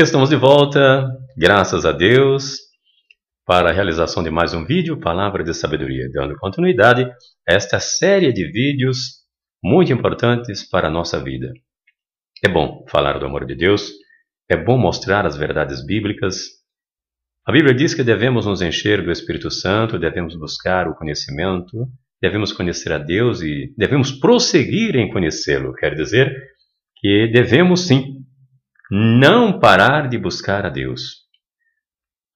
Estamos de volta, graças a Deus, para a realização de mais um vídeo, Palavra de Sabedoria, dando continuidade a esta série de vídeos muito importantes para a nossa vida. É bom falar do amor de Deus, é bom mostrar as verdades bíblicas. A Bíblia diz que devemos nos encher do Espírito Santo, devemos buscar o conhecimento, devemos conhecer a Deus e devemos prosseguir em conhecê-lo. Quer dizer que devemos sim não parar de buscar a Deus.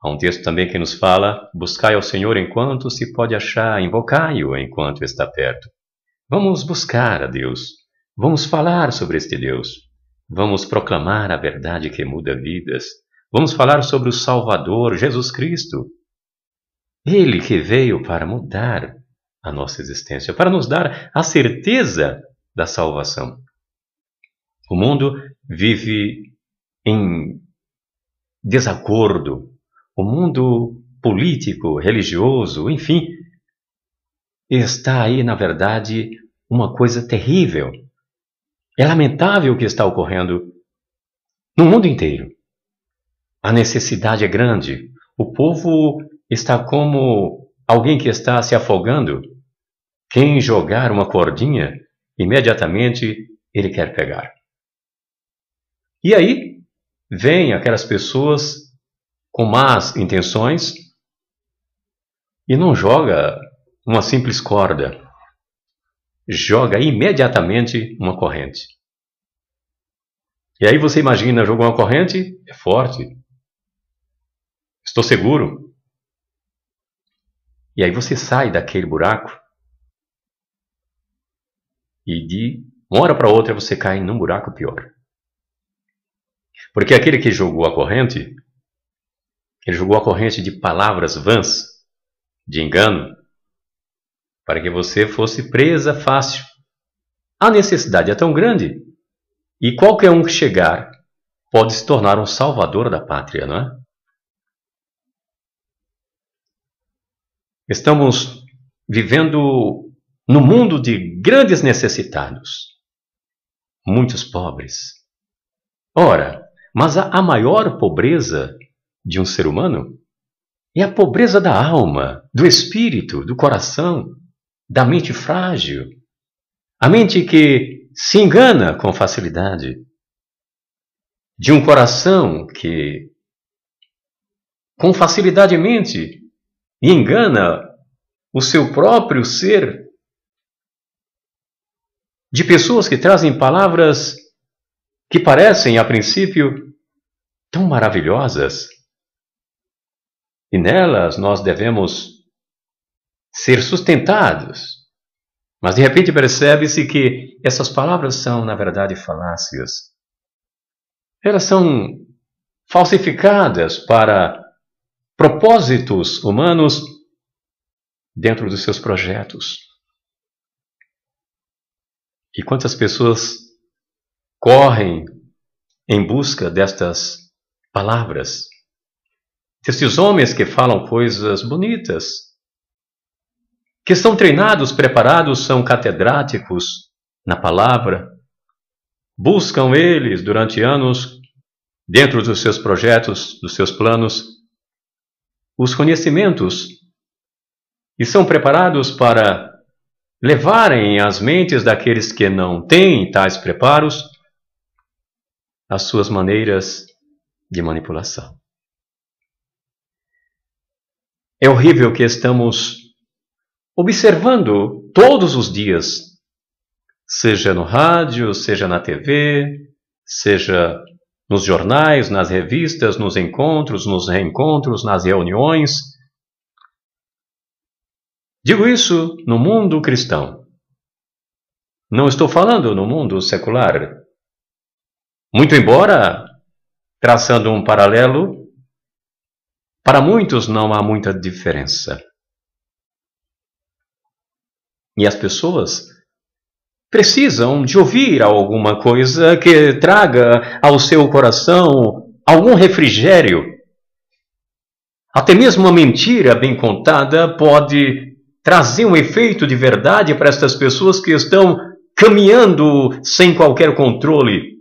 Há um texto também que nos fala: buscai ao Senhor enquanto se pode achar, invocai-o enquanto está perto. Vamos buscar a Deus, vamos falar sobre este Deus, vamos proclamar a verdade que muda vidas, vamos falar sobre o Salvador, Jesus Cristo. Ele que veio para mudar a nossa existência, para nos dar a certeza da salvação. O mundo vive em desacordo, o mundo político, religioso, enfim, está aí, na verdade, uma coisa terrível. É lamentável o que está ocorrendo no mundo inteiro. A necessidade é grande. O povo está como alguém que está se afogando. Quem jogar uma cordinha, imediatamente ele quer pegar. E aí vêm aquelas pessoas com más intenções e não joga uma simples corda, joga imediatamente uma corrente. E aí você imagina, jogou uma corrente, é forte, estou seguro. E aí você sai daquele buraco e de uma hora para outra você cai num buraco pior. Porque aquele que jogou a corrente, ele jogou a corrente de palavras vãs, de engano, para que você fosse presa fácil. A necessidade é tão grande, e qualquer um que chegar pode se tornar um salvador da pátria, não é? Estamos vivendo no mundo de grandes necessitados, muitos pobres. Ora, mas a maior pobreza de um ser humano é a pobreza da alma, do espírito, do coração, da mente frágil. A mente que se engana com facilidade. De um coração que com facilidade mente e engana o seu próprio ser. De pessoas que trazem palavras que parecem, a princípio, tão maravilhosas. E nelas nós devemos ser sustentados. Mas de repente percebe-se que essas palavras são, na verdade, falácias. Elas são falsificadas para propósitos humanos dentro dos seus projetos. E quantas pessoas correm em busca destas palavras, desses homens que falam coisas bonitas, que são treinados, preparados, são catedráticos na palavra, buscam eles durante anos, dentro dos seus projetos, dos seus planos, os conhecimentos, e são preparados para levarem às mentes daqueles que não têm tais preparos as suas maneiras de manipulação. É horrível que estamos observando todos os dias, seja no rádio, seja na TV, seja nos jornais, nas revistas, nos encontros, nos reencontros, nas reuniões. Digo isso no mundo cristão. Não estou falando no mundo secular. Muito embora, traçando um paralelo, para muitos não há muita diferença. E as pessoas precisam de ouvir alguma coisa que traga ao seu coração algum refrigério. Até mesmo uma mentira bem contada pode trazer um efeito de verdade para estas pessoas que estão caminhando sem qualquer controle.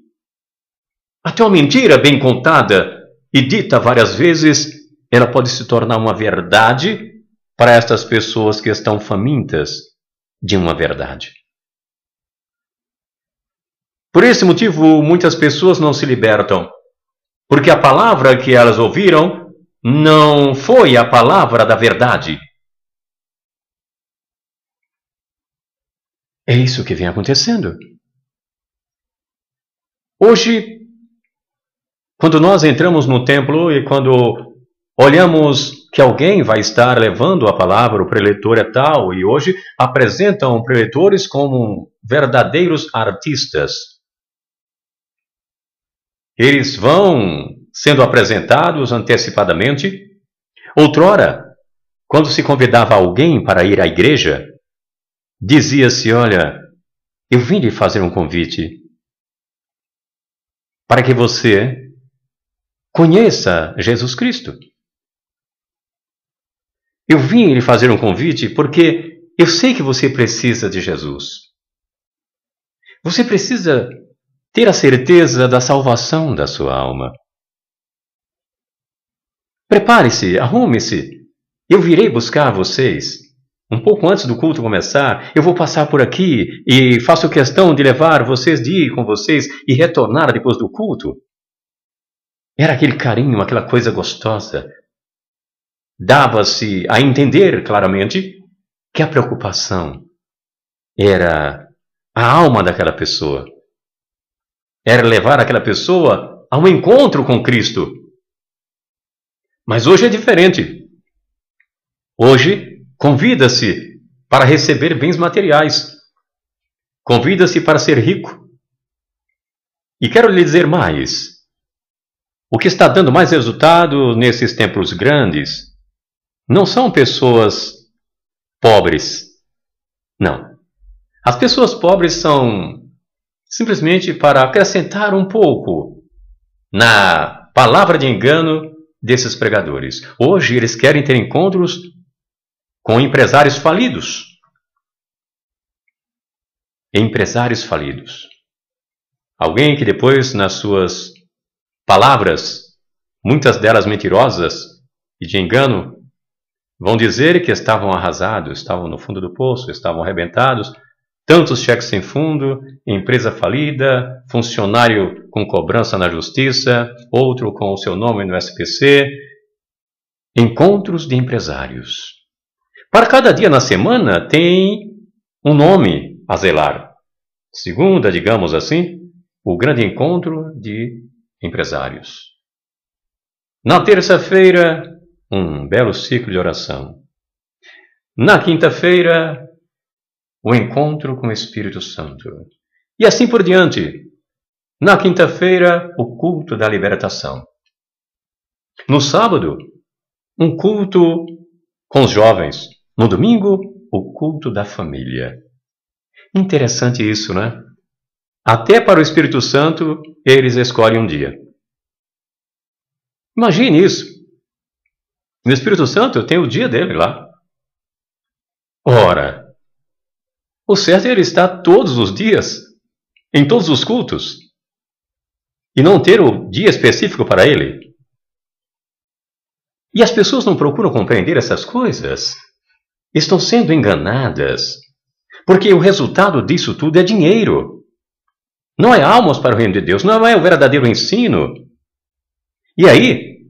Até uma mentira bem contada e dita várias vezes, ela pode se tornar uma verdade para estas pessoas que estão famintas de uma verdade. Por esse motivo, muitas pessoas não se libertam, porque a palavra que elas ouviram não foi a palavra da verdade. É isso que vem acontecendo. Hoje, quando nós entramos no templo e quando olhamos que alguém vai estar levando a palavra, o preletor é tal, e hoje apresentam preletores como verdadeiros artistas. Eles vão sendo apresentados antecipadamente. Outrora, quando se convidava alguém para ir à igreja, dizia-se, olha, eu vim lhe fazer um convite para que você conheça Jesus Cristo. Eu vim lhe fazer um convite porque eu sei que você precisa de Jesus. Você precisa ter a certeza da salvação da sua alma. Prepare-se, arrume-se. Eu virei buscar vocês. Um pouco antes do culto começar, eu vou passar por aqui e faço questão de levar vocês, de ir com vocês e retornar depois do culto. Era aquele carinho, aquela coisa gostosa. Dava-se a entender claramente que a preocupação era a alma daquela pessoa. Era levar aquela pessoa a um encontro com Cristo. Mas hoje é diferente. Hoje, convida-se para receber bens materiais. Convida-se para ser rico. E quero lhe dizer mais. O que está dando mais resultado nesses templos grandes não são pessoas pobres. Não. As pessoas pobres são simplesmente para acrescentar um pouco na palavra de engano desses pregadores. Hoje eles querem ter encontros com empresários falidos. Empresários falidos. Alguém que depois, nas suas palavras, muitas delas mentirosas e de engano, vão dizer que estavam arrasados, estavam no fundo do poço, estavam arrebentados, tantos cheques sem fundo, empresa falida, funcionário com cobrança na justiça, outro com o seu nome no SPC. Encontros de empresários. Para cada dia na semana tem um nome a zelar. Segunda, digamos assim, o grande encontro de empresários. Na terça-feira, um belo ciclo de oração. Na quinta-feira, o encontro com o Espírito Santo. E assim por diante. Na quinta-feira, o culto da libertação. No sábado, um culto com os jovens. No domingo, o culto da família. Interessante isso, né? Até para o Espírito Santo, eles escolhem um dia. Imagine isso. No Espírito Santo tem o dia dele lá. Ora, o certo é ele estar todos os dias, em todos os cultos, e não ter o dia específico para ele. E as pessoas não procuram compreender essas coisas. Estão sendo enganadas, porque o resultado disso tudo é dinheiro. Não é almas para o reino de Deus, não é o verdadeiro ensino. E aí,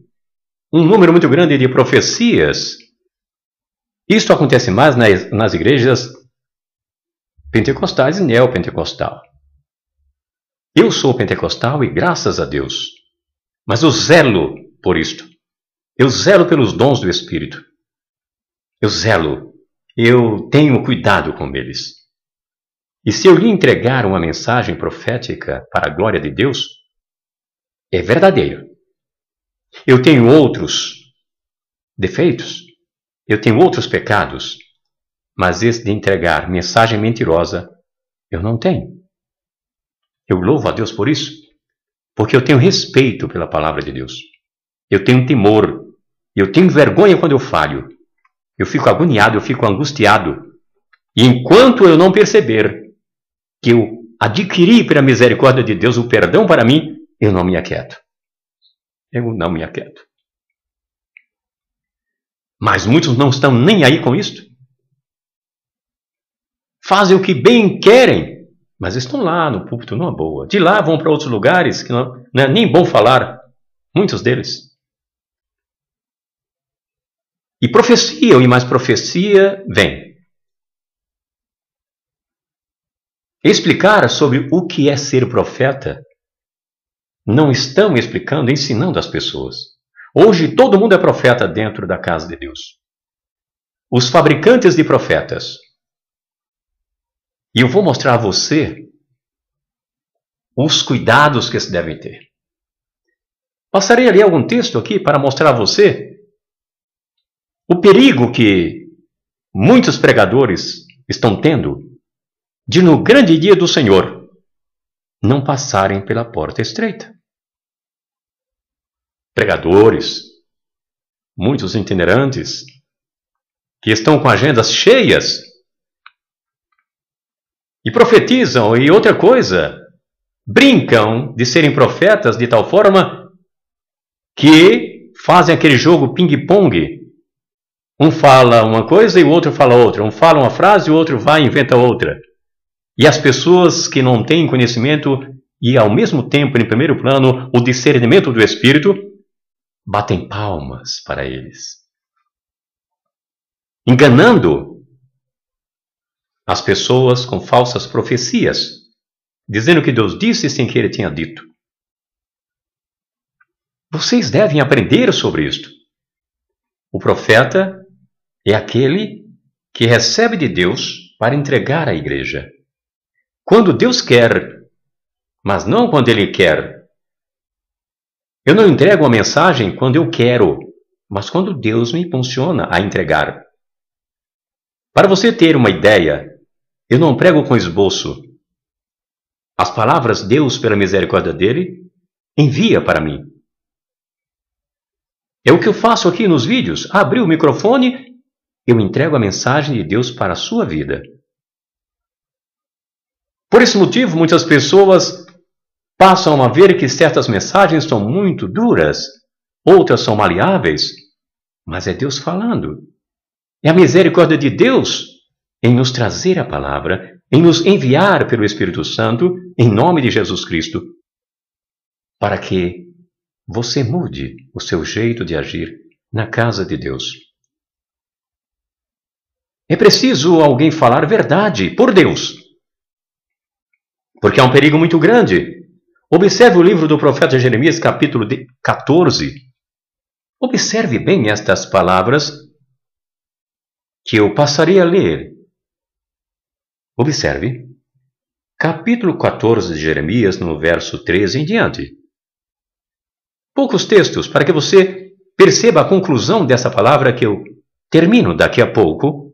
um número muito grande de profecias. Isto acontece mais nas igrejas pentecostais e neopentecostal. Eu sou pentecostal e graças a Deus. Mas eu zelo por isto. Eu zelo pelos dons do Espírito. Eu zelo. Eu tenho cuidado com eles. E se eu lhe entregar uma mensagem profética para a glória de Deus, é verdadeiro. Eu tenho outros defeitos, eu tenho outros pecados, mas esse de entregar mensagem mentirosa, eu não tenho. Eu louvo a Deus por isso, porque eu tenho respeito pela palavra de Deus. Eu tenho temor, eu tenho vergonha quando eu falho. Eu fico agoniado, eu fico angustiado. E enquanto eu não perceber que eu adquiri pela misericórdia de Deus o perdão para mim, eu não me aquieto. Eu não me aquieto. Mas muitos não estão nem aí com isto. Fazem o que bem querem, mas estão lá no púlpito numa boa. De lá vão para outros lugares que não é nem bom falar, muitos deles. E profeciam, e mais profecia vem. Explicar sobre o que é ser profeta, não estão explicando, ensinando as pessoas. Hoje todo mundo é profeta dentro da casa de Deus. Os fabricantes de profetas. E eu vou mostrar a você os cuidados que se devem ter. Passarei ali algum texto aqui para mostrar a você o perigo que muitos pregadores estão tendo de, no grande dia do Senhor, não passarem pela porta estreita. Pregadores, muitos itinerantes, que estão com agendas cheias e profetizam, e outra coisa, brincam de serem profetas de tal forma que fazem aquele jogo ping-pong. Um fala uma coisa e o outro fala outra. Um fala uma frase e o outro vai e inventa outra. E as pessoas que não têm conhecimento e, ao mesmo tempo, em primeiro plano, o discernimento do Espírito, batem palmas para eles, enganando as pessoas com falsas profecias, dizendo que Deus disse sem que Ele tinha dito. Vocês devem aprender sobre isto. O profeta é aquele que recebe de Deus para entregar à igreja. Quando Deus quer, mas não quando Ele quer. Eu não entrego a mensagem quando eu quero, mas quando Deus me impulsiona a entregar. Para você ter uma ideia, eu não prego com esboço. As palavras Deus, pela misericórdia dele, envia para mim. É o que eu faço aqui nos vídeos. Abri o microfone, eu entrego a mensagem de Deus para a sua vida. Por esse motivo, muitas pessoas passam a ver que certas mensagens são muito duras, outras são maleáveis, mas é Deus falando. É a misericórdia de Deus em nos trazer a palavra, em nos enviar pelo Espírito Santo, em nome de Jesus Cristo, para que você mude o seu jeito de agir na casa de Deus. É preciso alguém falar verdade por Deus, porque há um perigo muito grande. Observe o livro do profeta Jeremias, capítulo 14. Observe bem estas palavras que eu passarei a ler. Observe. Capítulo 14 de Jeremias, no verso 13 em diante. Poucos textos para que você perceba a conclusão dessa palavra que eu termino daqui a pouco,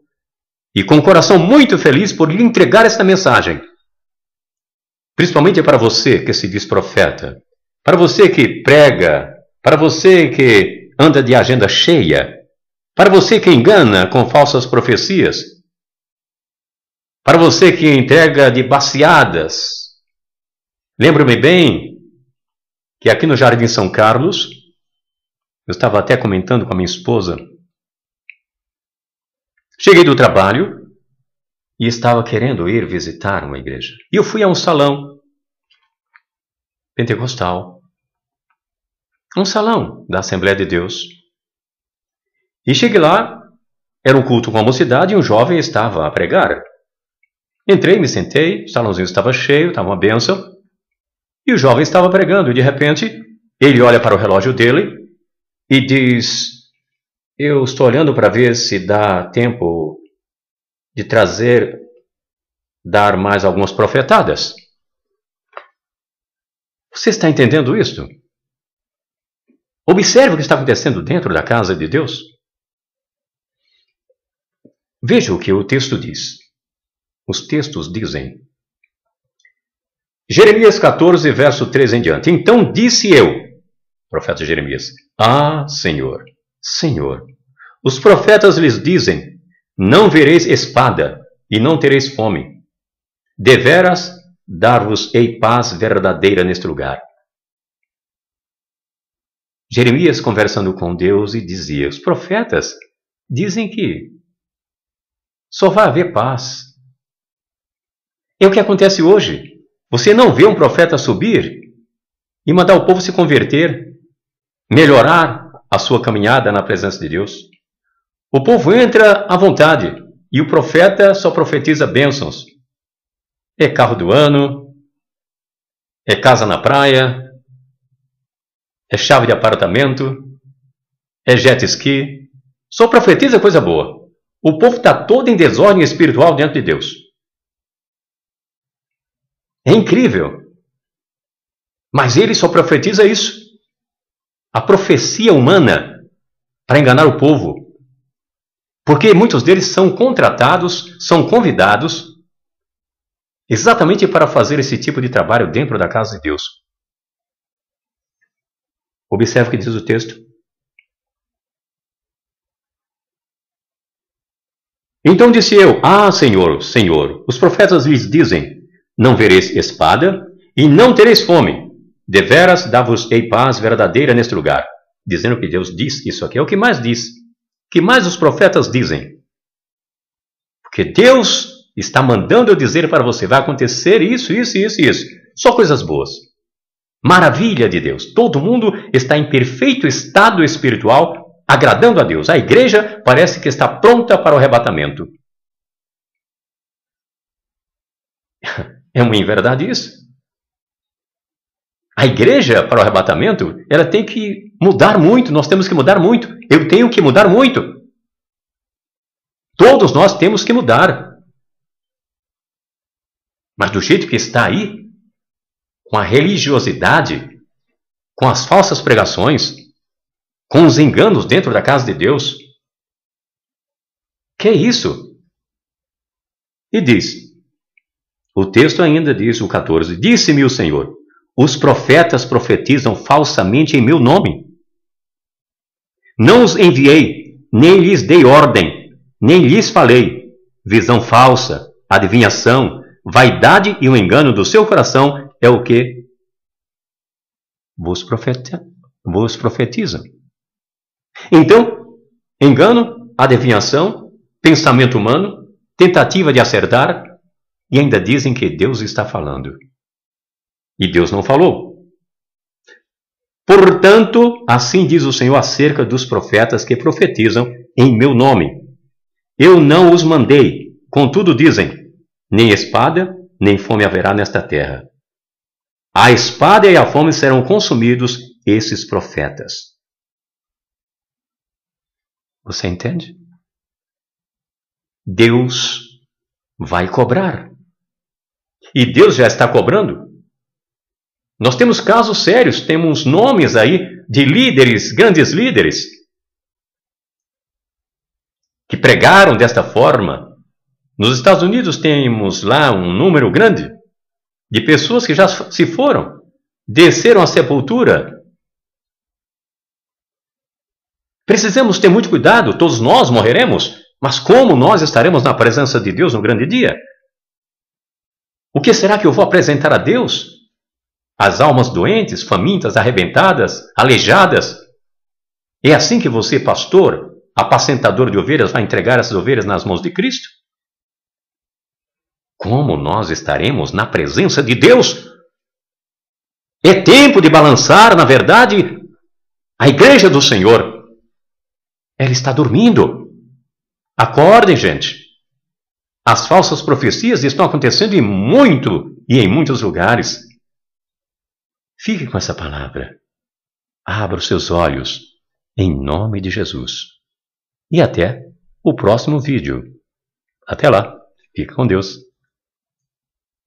e com o coração muito feliz por lhe entregar esta mensagem. Principalmente para você que se diz profeta, para você que prega, para você que anda de agenda cheia, para você que engana com falsas profecias, para você que entrega de baciadas. Lembro-me bem que aqui no Jardim São Carlos, eu estava até comentando com a minha esposa, cheguei do trabalho e estava querendo ir visitar uma igreja. E eu fui a um salão pentecostal, um salão da Assembleia de Deus. E cheguei lá, era um culto com a mocidade e um jovem estava a pregar. Entrei, me sentei, o salãozinho estava cheio, estava uma bênção, e o jovem estava pregando. E de repente, ele olha para o relógio dele e diz: eu estou olhando para ver se dá tempo de dar mais algumas profetadas. Você está entendendo isso? Observe o que está acontecendo dentro da casa de Deus. Veja o que o texto diz. Os textos dizem. Jeremias 14, verso 13 em diante. Então disse eu, profeta Jeremias: ah, Senhor, Senhor, os profetas lhes dizem: não vereis espada e não tereis fome. Deveras dar-vos-ei paz verdadeira neste lugar. Jeremias conversando com Deus e dizia: os profetas dizem que só vai haver paz. É o que acontece hoje. Você não vê um profeta subir e mandar o povo se converter, melhorar a sua caminhada na presença de Deus. O povo entra à vontade e o profeta só profetiza bênçãos. É carro do ano, é casa na praia, é chave de apartamento, é jet ski. Só profetiza coisa boa. O povo está todo em desordem espiritual dentro de Deus. É incrível. Mas ele só profetiza isso. A profecia humana para enganar o povo. Porque muitos deles são contratados, são convidados exatamente para fazer esse tipo de trabalho dentro da casa de Deus. Observe o que diz o texto. Então disse eu: ah, Senhor, Senhor, os profetas lhes dizem: não vereis espada e não tereis fome. Deveras dar-vos-ei paz verdadeira neste lugar. Dizendo que Deus diz isso aqui. É o que mais diz. O que mais os profetas dizem. Porque Deus está mandando eu dizer para você: vai acontecer isso, isso, isso e isso. Só coisas boas. Maravilha de Deus. Todo mundo está em perfeito estado espiritual, agradando a Deus. A igreja parece que está pronta para o arrebatamento. É uma inverdade isso. A igreja para o arrebatamento, ela tem que mudar muito. Nós temos que mudar muito. Eu tenho que mudar muito. Todos nós temos que mudar. Mas do jeito que está aí, com a religiosidade, com as falsas pregações, com os enganos dentro da casa de Deus. Que é isso? E diz, o texto ainda diz, o 14, disse-me o Senhor: os profetas profetizam falsamente em meu nome. Não os enviei, nem lhes dei ordem, nem lhes falei. Visão falsa, adivinhação, vaidade e o engano do seu coração é o que vos profetizam. Então, engano, adivinhação, pensamento humano, tentativa de acertar, e ainda dizem que Deus está falando. E Deus não falou. Portanto, assim diz o Senhor acerca dos profetas que profetizam em meu nome. Eu não os mandei, contudo dizem: nem espada, nem fome haverá nesta terra. A espada e a fome serão consumidos esses profetas. Você entende? Deus vai cobrar. E Deus já está cobrando. Nós temos casos sérios, temos nomes aí de líderes, grandes líderes, que pregaram desta forma. Nos Estados Unidos temos lá um número grande de pessoas que já se foram, desceram à sepultura. Precisamos ter muito cuidado, todos nós morreremos, mas como nós estaremos na presença de Deus no grande dia? O que será que eu vou apresentar a Deus? As almas doentes, famintas, arrebentadas, aleijadas? É assim que você, pastor, apacentador de ovelhas, vai entregar essas ovelhas nas mãos de Cristo? Como nós estaremos na presença de Deus? É tempo de balançar, na verdade, a igreja do Senhor. Ela está dormindo. Acordem, gente. As falsas profecias estão acontecendo em muitos lugares. Fique com essa palavra. Abra os seus olhos, em nome de Jesus. E até o próximo vídeo. Até lá. Fique com Deus.